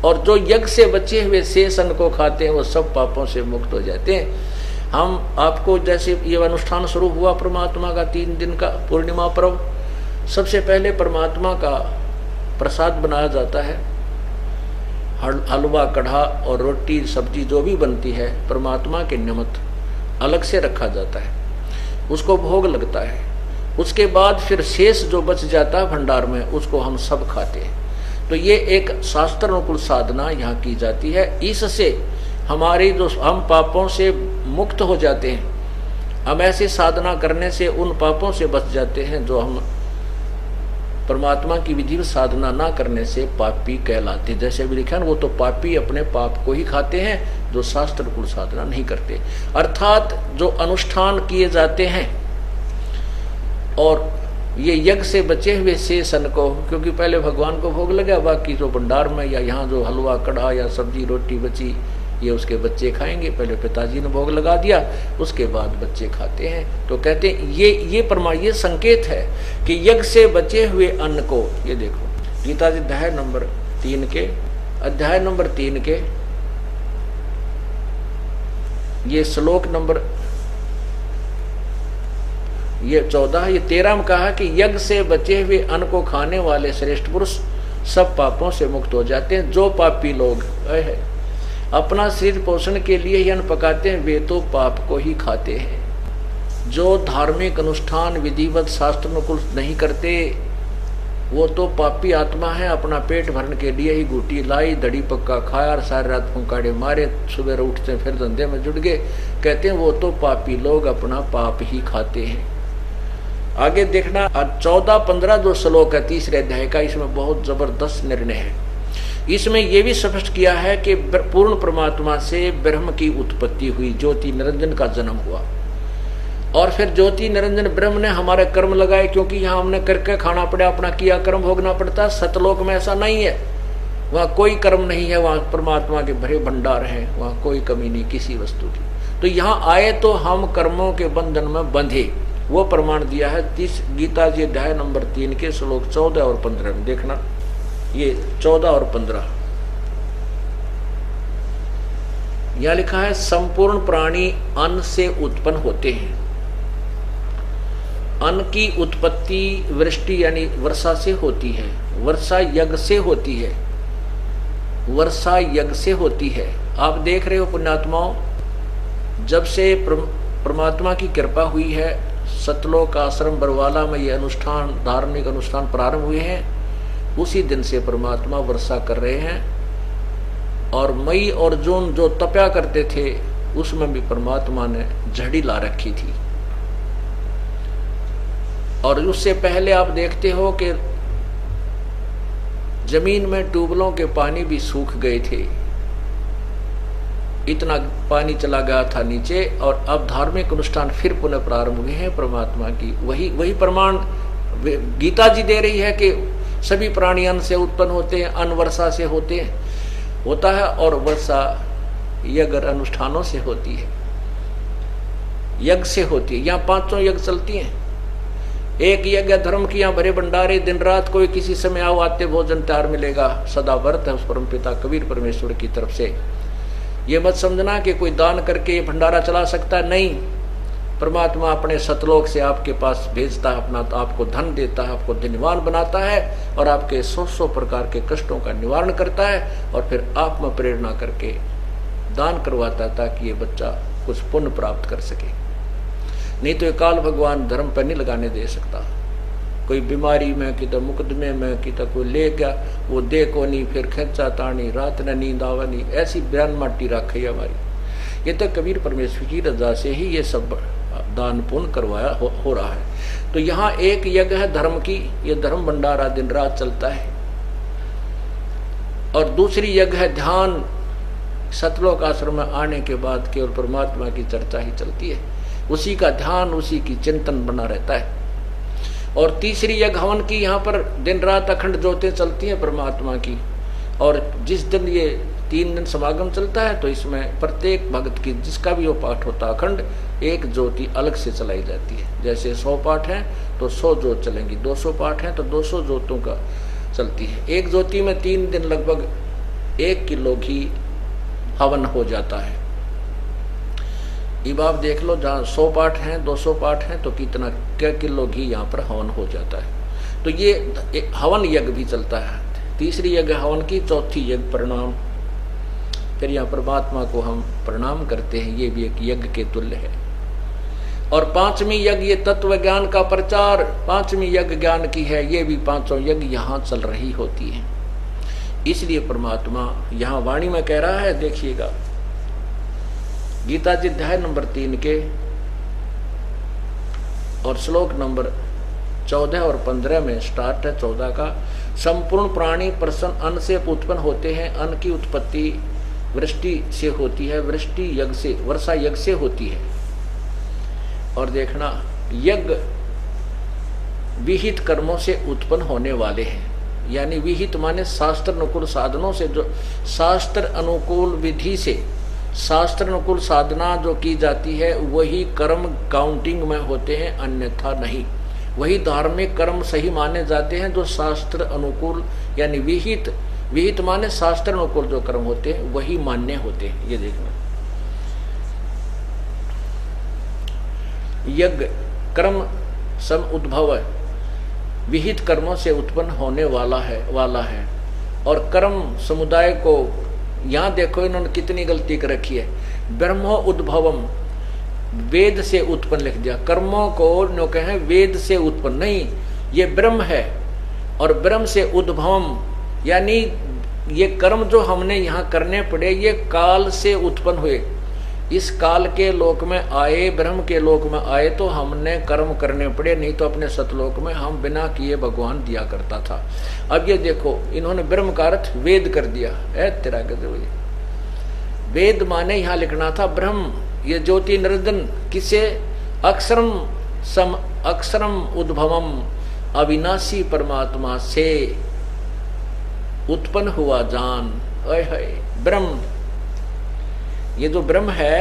और जो यज्ञ से बचे हुए शेष अन्न को खाते हैं वो सब पापों से मुक्त हो जाते हैं। हम आपको जैसे ये अनुष्ठान शुरू हुआ परमात्मा का 3 दिन का पूर्णिमा पर्व, सबसे पहले परमात्मा का प्रसाद बनाया जाता है। हलवा, कढ़ा और रोटी सब्जी जो भी बनती है परमात्मा के निमित्त अलग से रखा जाता है, उसको भोग लगता है। उसके बाद फिर शेष जो बच जाता है भंडार में उसको हम सब खाते हैं। तो ये एक शास्त्र अनुकूल साधना यहाँ की जाती है। इससे हमारी जो हम पापों से मुक्त हो जाते हैं। हम ऐसी साधना करने से उन पापों से बच जाते हैं जो हम परमात्मा की विधि साधना ना करने से पापी कहलाते हैं। जैसे भी लिखा है वो तो पापी अपने पाप को ही खाते हैं जो शास्त्र अनुकूल साधना नहीं करते। अर्थात जो अनुष्ठान किए जाते हैं और ये यज्ञ से बचे हुए शेष अन्न को, क्योंकि पहले भगवान को भोग लगा, बाकी जो भंडार में या यहाँ जो हलवा, कढ़ा या सब्जी रोटी बची ये उसके बच्चे खाएंगे। पहले पिताजी ने भोग लगा दिया, उसके बाद बच्चे खाते हैं। तो कहते हैं ये संकेत है कि यज्ञ से बचे हुए अन्न को, ये देखो गीता जी अध्याय नंबर 3 के ये श्लोक नंबर ये 14 ये 13 में कहा कि यज्ञ से बचे हुए अन्न को खाने वाले श्रेष्ठ पुरुष सब पापों से मुक्त हो जाते हैं। जो पापी लोग अपना शरीर पोषण के लिए ही अन्न पकाते हैं वे तो पाप को ही खाते हैं। जो धार्मिक अनुष्ठान विधिवत शास्त्र अनुकूल नहीं करते वो तो पापी आत्मा है। अपना पेट भरने के लिए ही गुटी लाई, दड़ी पक्का खाया और सारी रात फुंकाड़े मारे, सुबह उठते फिर धंधे में जुट गए। कहते हैं वो तो पापी लोग अपना पाप ही खाते हैं। आगे देखना 14-15 जो श्लोक है 3रे अध्याय का, इसमें बहुत जबरदस्त निर्णय है। इसमें यह भी स्पष्ट किया है कि पूर्ण परमात्मा से ब्रह्म की उत्पत्ति हुई, ज्योति निरंजन का जन्म हुआ और फिर ज्योति निरंजन ब्रह्म ने हमारे कर्म लगाए, क्योंकि यहाँ हमने करके खाना पड़ा, अपना किया कर्म भोगना पड़ता। सतलोक में ऐसा नहीं है, वहाँ कोई कर्म नहीं है, वहाँ परमात्मा के भरे भंडार हैं, वहाँ कोई कमी नहीं किसी वस्तु की। तो यहाँ आए तो हम कर्मों के बंधन में बंधे, वो प्रमाण दिया है गीता जी अध्याय नंबर 3 के श्लोक 14 और 15 में। देखना ये 14 और 15 यह लिखा है, संपूर्ण प्राणी अन्न से उत्पन्न होते हैं। अन्न की उत्पत्ति वृष्टि यानी वर्षा से होती है, वर्षा यज्ञ से होती है, वर्षा यज्ञ से होती है। आप देख रहे हो पुण्यात्माओं, जब से परमात्मा की कृपा हुई है, सतलोक आश्रम बरवाला में ये अनुष्ठान, धार्मिक अनुष्ठान प्रारंभ हुए हैं, उसी दिन से परमात्मा वर्षा कर रहे हैं। और मई और जून जो तपया करते थे उसमें भी परमात्मा ने झड़ी ला रखी थी। और उससे पहले आप देखते हो कि जमीन में ट्यूबवेलों के पानी भी सूख गए थे, इतना पानी चला गया था नीचे। और अब धार्मिक अनुष्ठान फिर पुनः प्रारंभ हुए हैं परमात्मा की। वही प्रमाण गीता जी दे रही है कि सभी प्राणी अन्न से उत्पन्न होते हैं, अन्न वर्षा से होता है और वर्षा यज्ञ अनुष्ठानों से होती है, यज्ञ से होती है। यहाँ 5 यज्ञ चलती हैं। एक यज्ञ धर्म की, यहाँ भरे भंडारे, दिन रात कोई किसी समय आओ आते भोजन तैयार मिलेगा, सदा व्रत है उस परम पिता कबीर परमेश्वर की तरफ से। ये मत समझना कि कोई दान करके भंडारा चला सकता है, नहीं। परमात्मा अपने सतलोक से आपके पास भेजता है, अपना आपको धन देता है, आपको धनवान बनाता है और आपके 100 प्रकार के कष्टों का निवारण करता है और फिर आप में प्रेरणा करके दान करवाता है ताकि ये बच्चा कुछ पुण्य प्राप्त कर सके। नहीं तो ये काल भगवान धर्म पर नहीं लगाने दे सकता। कोई बीमारी में, कि तो मुकदमे में, कि तो कोई ले गया वो दे को नहीं, फिर खेचा तानी, रात न नींद आवनी, ऐसी बयान माटी रखी है हमारी। ये तो कबीर परमेश्वर की रजा से ही ये सब दान पुण्य करवाया हो रहा है। तो यहाँ एक यज्ञ है धर्म की, ये धर्म भंडारा दिन रात चलता है। और दूसरी यज्ञ है ध्यान। सतलोक आश्रम में आने के बाद केवल परमात्मा की चर्चा ही चलती है, उसी का ध्यान, उसी की चिंतन बना रहता है। और तीसरी यज्ञ हवन की, यहाँ पर दिन रात अखंड ज्योतें चलती हैं परमात्मा की। और जिस दिन ये 3 दिन समागम चलता है तो इसमें प्रत्येक भक्त की जिसका भी वो पाठ होता है अखंड, एक ज्योति अलग से चलाई जाती है। जैसे 100 पाठ हैं तो 100 ज्योत चलेंगी, 200 पाठ हैं तो 200 ज्योतों का चलती है। एक ज्योति में 3 दिन लगभग 1 किलो घी हवन हो जाता है। अब आप देख लो, जहाँ 100 पाठ हैं 200 पाठ हैं तो कितना क्या किलो घी यहाँ पर हवन हो जाता है। तो ये हवन यज्ञ भी चलता है। तीसरी यज्ञ हवन की, चौथी यज्ञ प्रणाम। फिर यहाँ परमात्मा को हम प्रणाम करते हैं, ये भी एक यज्ञ के तुल्य है। और 5वीं यज्ञ ये तत्व ज्ञान का प्रचार, 5वीं यज्ञ ज्ञान की है। ये भी 5 यज्ञ यहाँ चल रही होती है। इसलिए परमात्मा यहाँ वाणी में कह रहा है, देखिएगा गीता जी अध्याय नंबर 3 के और श्लोक नंबर 14 और 15 में स्टार्ट है 14 का। संपूर्ण प्राणी प्रसन्न अन्न से उत्पन्न होते हैं। अन्न की उत्पत्ति वृष्टि से होती है, वृष्टि यज्ञ से, वर्षा यज्ञ से होती है। और देखना, यज्ञ विहित कर्मों से उत्पन्न होने वाले हैं। यानी विहित माने शास्त्र अनुकूल साधनों से, जो शास्त्र अनुकूल विधि से, शास्त्र अनुकूल साधना जो की जाती है वही कर्म काउंटिंग में होते हैं, अन्यथा नहीं। वही धार्मिक कर्म सही माने जाते हैं जो शास्त्र अनुकूल, यानी विहित, विहित माने शास्त्र अनुकूल जो कर्म होते हैं वही मान्य होते हैं। ये देखना, यज्ञ कर्म सम उद्भव विहित कर्मों से उत्पन्न होने वाला है। और कर्म समुदाय को, यहाँ देखो इन्होंने कितनी गलती कर रखी है। ब्रह्मो उद्भवम, वेद से उत्पन्न लिख दिया। कर्मों को नो कहें वेद से उत्पन्न, नहीं, ये ब्रह्म है। और ब्रह्म से उद्भवम, यानी ये कर्म जो हमने यहाँ करने पड़े ये काल से उत्पन्न हुए। इस काल के लोक में आए, ब्रह्म के लोक में आए तो हमने कर्म करने पड़े, नहीं तो अपने सतलोक में हम बिना किए भगवान दिया करता था। अब ये देखो, इन्होंने ब्रह्म का अर्थ वेद कर दिया है। तेरा गजब, वेद माने यहाँ लिखना था ब्रह्म। ये ज्योति निरंजन किसे, अक्षरम सम अक्षरम उद्भवम, अविनाशी परमात्मा से उत्पन्न हुआ जान। ओए है ब्रह्म, ये जो ब्रह्म है,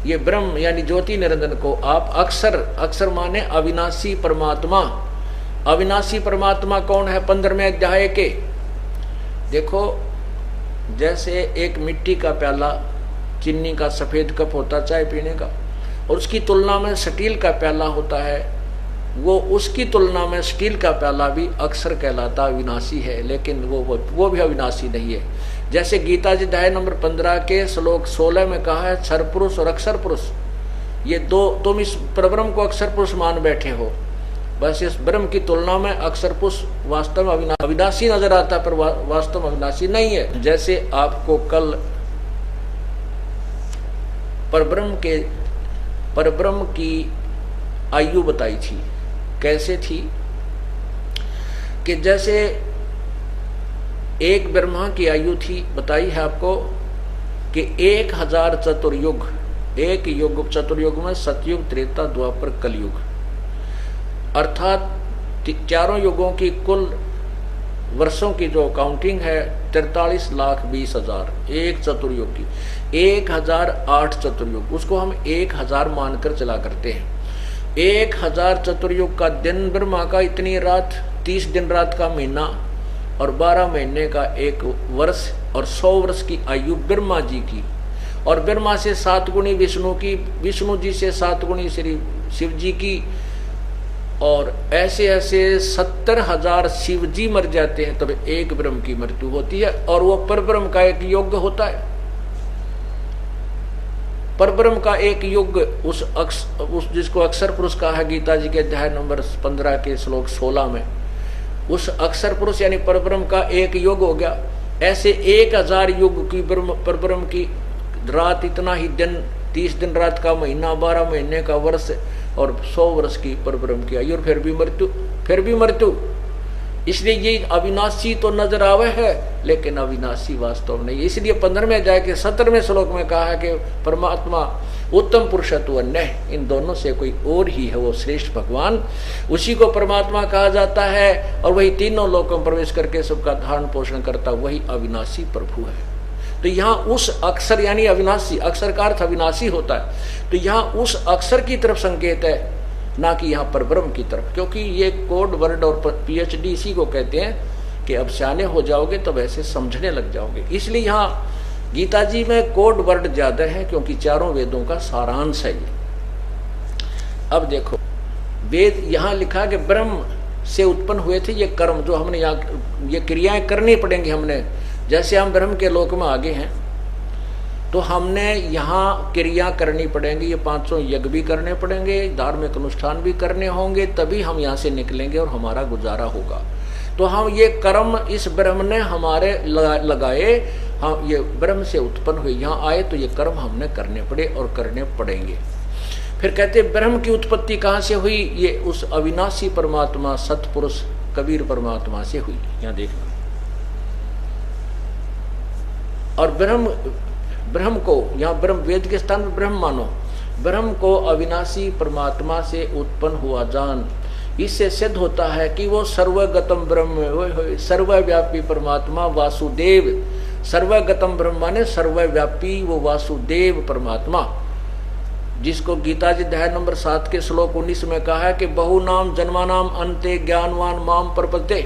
ये ब्रह्म यानी ज्योति निरंजन को आप अक्षर, अक्षर माने अविनाशी परमात्मा। अविनाशी परमात्मा कौन है? 15वें अध्याय के देखो, जैसे एक मिट्टी का प्याला, चीनी का सफेद कप होता चाय पीने का, और उसकी तुलना में स्टील का प्याला होता है, वो उसकी तुलना में स्टील का प्याला भी अक्षर कहलाता, अविनाशी है, लेकिन वो भी अविनाशी नहीं है। जैसे गीता जी अध्याय नंबर 15 के श्लोक 16 में कहा है, क्षर पुरुष और अक्षर पुरुष, ये दो, तुम इस परब्रह्म को अक्षर पुरुष मान बैठे हो, बस इस ब्रह्म की तुलना में अक्षर पुरुष वास्तव में अविनाशी नजर आता है, पर वास्तव में अविनाशी नहीं है। जैसे आपको कल परब्रह्म की आयु बताई थी, कैसे थी कि जैसे एक ब्रह्मा की आयु थी, बताई है आपको कि 1000 चतुर्युग, एक युग चतुर्युग में सतयुग, त्रेता, द्वापर, कलयुग, अर्थात चारों युगों की कुल वर्षों की जो काउंटिंग है 43,20,000 एक चतुर्युग की। 1008 चतुर्युग, उसको हम 1000 मानकर चला करते हैं। 1000 चतुर्युग का दिन ब्रह्मा का, इतनी रात, 30 दिन रात का महीना, और 12 महीने का एक वर्ष, और 100 वर्ष की आयु ब्रह्मा जी की। और ब्रह्मा से 7 गुणी विष्णु की, विष्णु जी से 7 गुणी श्री शिव जी की, और ऐसे ऐसे 70,000 शिव जी मर जाते हैं तब एक ब्रह्म की मृत्यु होती है। और वो परब्रह्म का एक युग होता है। परब्रह्म का एक युग उस जिसको अक्षर पुरुष कहा है गीता जी के अध्याय नंबर 15 के श्लोक 16 में, उस अक्षर पुरुष यानी परब्रह्म का एक युग हो गया। ऐसे 1000 युग की परब्रह्म की रात, इतना ही दिन, 30 दिन रात का महीना, 12 महीने का वर्ष, और 100 वर्ष की परब्रह्म की आयु, और फिर भी मृत्यु। इसलिए ये अविनाशी तो नजर आवे है, लेकिन अविनाशी वास्तव नहीं। इसलिए 15वें अध्याय के 17वें श्लोक में कहा है कि परमात्मा उत्तम पुरुषत्व अन्य, इन दोनों से कोई और ही है वो श्रेष्ठ भगवान, उसी को परमात्मा कहा जाता है। और वही तीनों लोकों में प्रवेश करके सबका धारण पोषण करता, वही अविनाशी प्रभु है। तो यहाँ उस अक्षर यानी अविनाशी, अक्षर का अर्थ अविनाशी होता है, तो यहाँ उस अक्षर की तरफ संकेत है, ना कि यहाँ पर ब्रह्म की तरफ। क्योंकि ये कोड वर्ड और PhD इसी को कहते हैं कि अब सियाने हो जाओगे तो वैसे समझने लग जाओगे। इसलिए यहाँ गीता जी में कोड वर्ड ज्यादा है, क्योंकि चारों वेदों का सारांश है ये। अब देखो, वेद यहाँ लिखा कि ब्रह्म से उत्पन्न हुए थे ये कर्म, जो हमने यहाँ ये क्रियाएं करनी पड़ेंगी। हमने जैसे हम ब्रह्म के लोक में आगे हैं तो हमने यहाँ क्रिया करनी पड़ेंगी, ये 500 यज्ञ भी करने पड़ेंगे, धार्मिक अनुष्ठान भी करने होंगे, तभी हम यहाँ से निकलेंगे और हमारा गुजारा होगा। तो हम ये कर्म इस ब्रह्म ने हमारे लगाए, हम ये ब्रह्म से उत्पन्न हुए, यहाँ आए तो ये कर्म हमने करने पड़े और करने पड़ेंगे। फिर कहते ब्रह्म की उत्पत्ति कहाँ से हुई? ये उस अविनाशी परमात्मा सतपुरुष कबीर परमात्मा से हुई। यहाँ देखना, और ब्रह्म को यहाँ ब्रह्म वेद के स्थान में ब्रह्म मानो, ब्रह्म को अविनाशी परमात्मा से उत्पन्न हुआ जान। इससे सिद्ध होता है कि वो सर्वगतम ब्रह्म, सर्वव्यापी परमात्मा वासुदेव। सर्वगतम ब्रह्म माने सर्वव्यापी वो वासुदेव परमात्मा, जिसको गीता जी अध्याय नंबर 7 के श्लोक 19 में कहा है कि बहु नाम जन्मानाम अंते ज्ञानवान माम प्रपद्ये।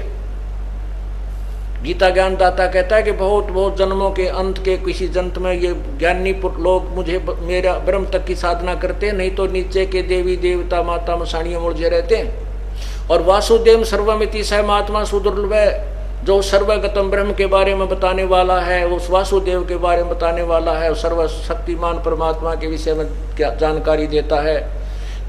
गीता ज्ञान दाता कहता है कि बहुत बहुत जन्मों के अंत के किसी जन्म में ये ज्ञानी लोग मुझे मेरा ब्रह्म तक की साधना करते हैं, नहीं तो नीचे के देवी देवता माता मसाणियों मुरझे रहते हैं। और वासुदेव सर्वमिति सह महात्मा सुदुर्लभ है, जो सर्वगतम ब्रह्म के बारे में बताने वाला है, उस वासुदेव के बारे में बताने वाला है, सर्वशक्तिमान परमात्मा के विषय में क्या जानकारी देता है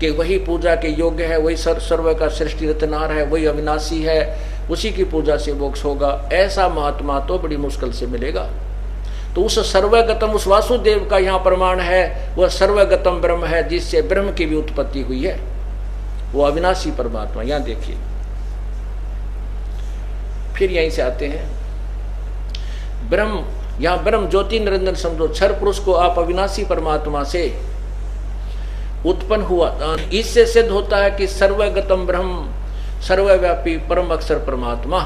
कि वही पूजा के योग्य है, वही सर्व का सृष्टि रचनहार है, वही अविनाशी है, उसी की पूजा से मोक्ष होगा। ऐसा महात्मा तो बड़ी मुश्किल से मिलेगा। तो उस सर्वगतम, उस वासुदेव का यहाँ प्रमाण है, वह सर्वगतम ब्रह्म है, जिससे ब्रह्म की भी उत्पत्ति हुई है, वो अविनाशी परमात्मा। यहाँ देखिए, फिर यहीं से आते हैं ब्रह्म, यहाँ ब्रह्म ज्योति निरंजन समझो, क्षर पुरुष को आप अविनाशी परमात्मा से उत्पन्न हुआ। इससे सिद्ध होता है कि सर्वगतम ब्रह्म सर्वव्यापी परम अक्षर परमात्मा।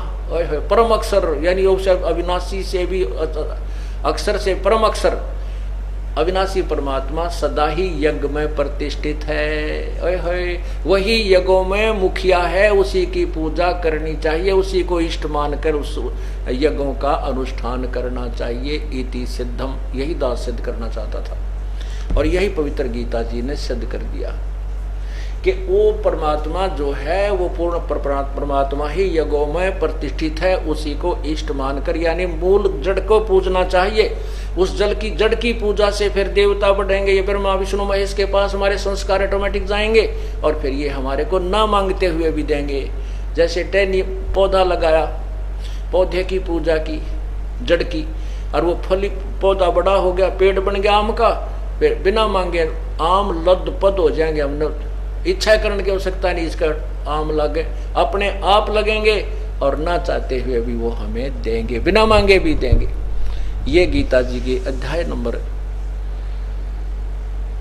परम अक्षर यानी अविनाशी से भी अक्षर से परम अक्षर अविनाशी परमात्मा सदा ही यज्ञ में प्रतिष्ठित है। वही यज्ञों में मुखिया है, उसी की पूजा करनी चाहिए, उसी को इष्ट मानकर उस यज्ञों का अनुष्ठान करना चाहिए। इति सिद्धम, यही दास सिद्ध करना चाहता था, और यही पवित्र गीता जी ने सिद्ध कर दिया कि वो परमात्मा जो है वो पूर्ण परमात्मा ही यज्ञों में प्रतिष्ठित है, उसी को इष्ट मानकर, यानी मूल जड़ को पूजना चाहिए। उस जल की जड़ की पूजा से फिर देवता बढ़ेंगे, ये ब्रह्मा विष्णु महेश के पास हमारे संस्कार ऑटोमेटिक जाएंगे, और फिर ये हमारे को ना मांगते हुए भी देंगे। जैसे टहनी पौधा लगाया, पौधे की पूजा की जड़ की, और वो फली पौधा बड़ा हो गया, पेड़ बन गया आम का, फिर बिना मांगे आम लद पद हो जाएंगे। हमने इच्छा करने की आवश्यकता नहीं, इसका आम लगे अपने आप लगेंगे, और ना चाहते हुए भी वो हमें देंगे, बिना मांगे भी देंगे। ये गीता जी के अध्याय नंबर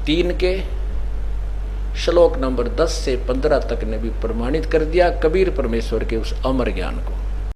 3 के श्लोक नंबर 10 से 15 तक ने भी प्रमाणित कर दिया कबीर परमेश्वर के उस अमर ज्ञान को।